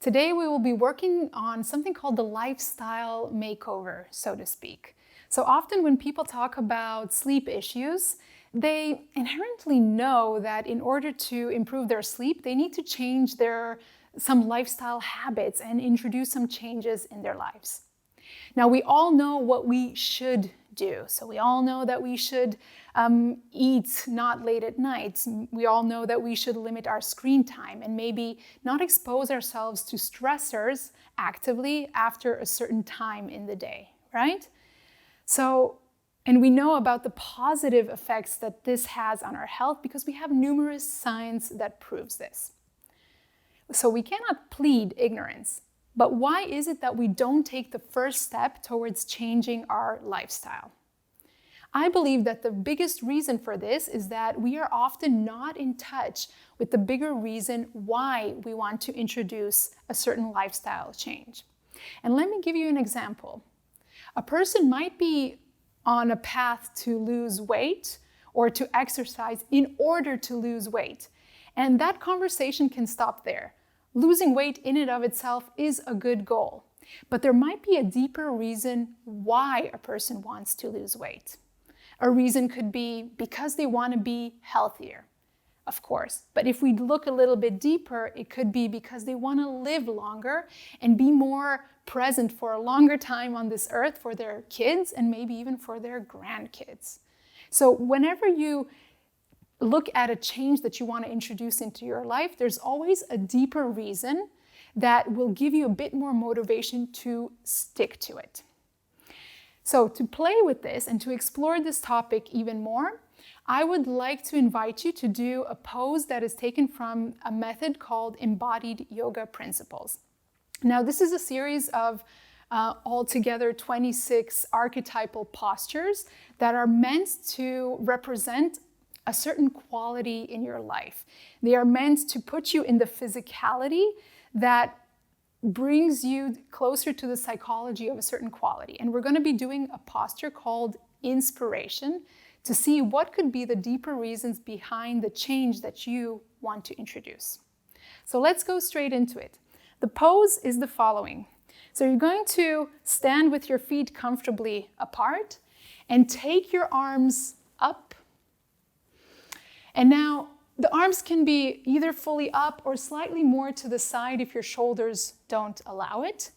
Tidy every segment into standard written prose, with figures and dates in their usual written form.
Today we will be working on something called the lifestyle makeover, so to speak. So often when people talk about sleep issues, they inherently know that in order to improve their sleep, they need to change some lifestyle habits and introduce some changes in their lives. Now, we all know what we should do. So we all know that we should eat not late at night. We all know that we should limit our screen time and maybe not expose ourselves to stressors actively after a certain time in the day, right? And we know about the positive effects that this has on our health because we have numerous science that proves this. So we cannot plead ignorance. But why is it that we don't take the first step towards changing our lifestyle? I believe that the biggest reason for this is that we are often not in touch with the bigger reason why we want to introduce a certain lifestyle change. And let me give you an example. A person might be on a path to lose weight or to exercise in order to lose weight. And that conversation can stop there. Losing weight in and of itself is a good goal, but there might be a deeper reason why a person wants to lose weight. A reason could be because they want to be healthier, of course. But if we look a little bit deeper, it could be because they want to live longer and be more present for a longer time on this earth for their kids and maybe even for their grandkids. So whenever you look at a change that you want to introduce into your life, there's always a deeper reason that will give you a bit more motivation to stick to it. So to play with this and to explore this topic even more, I would like to invite you to do a pose that is taken from a method called Embodied Yoga Principles. Now, this is a series of altogether 26 archetypal postures that are meant to represent a certain quality in your life. They are meant to put you in the physicality that brings you closer to the psychology of a certain quality. And we're going to be doing a posture called inspiration to see what could be the deeper reasons behind the change that you want to introduce. So let's go straight into it. The pose is the following. So you're going to stand with your feet comfortably apart and take your arms up. And now the arms can be either fully up or slightly more to the side if your shoulders don't allow it.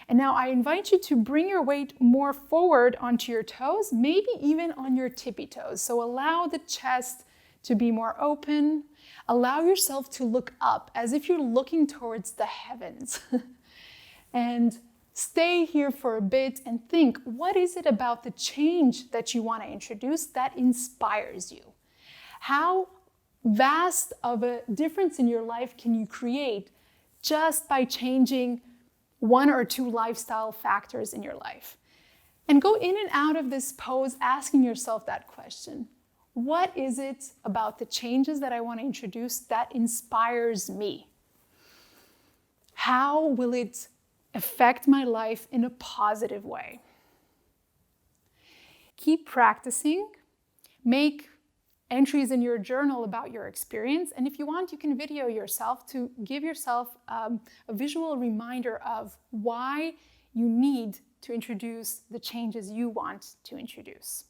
And now I invite you to bring your weight more forward onto your toes, maybe even on your tippy toes. So allow the chest to be more open. Allow yourself to look up as if you're looking towards the heavens. And stay here for a bit and think, what is it about the change that you want to introduce that inspires you? How vast of a difference in your life can you create just by changing one or two lifestyle factors in your life? And go in and out of this pose asking yourself that question. What is it about the changes that I want to introduce that inspires me? How will it affect my life in a positive way? Keep practicing. Make entries in your journal about your experience. And if you want, you can video yourself to give yourself a visual reminder of why you need to introduce the changes you want to introduce.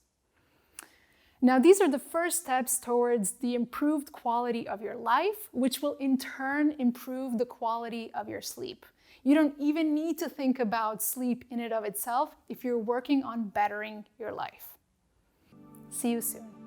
Now, these are the first steps towards the improved quality of your life, which will in turn improve the quality of your sleep. You don't even need to think about sleep in and of itself if you're working on bettering your life. See you soon.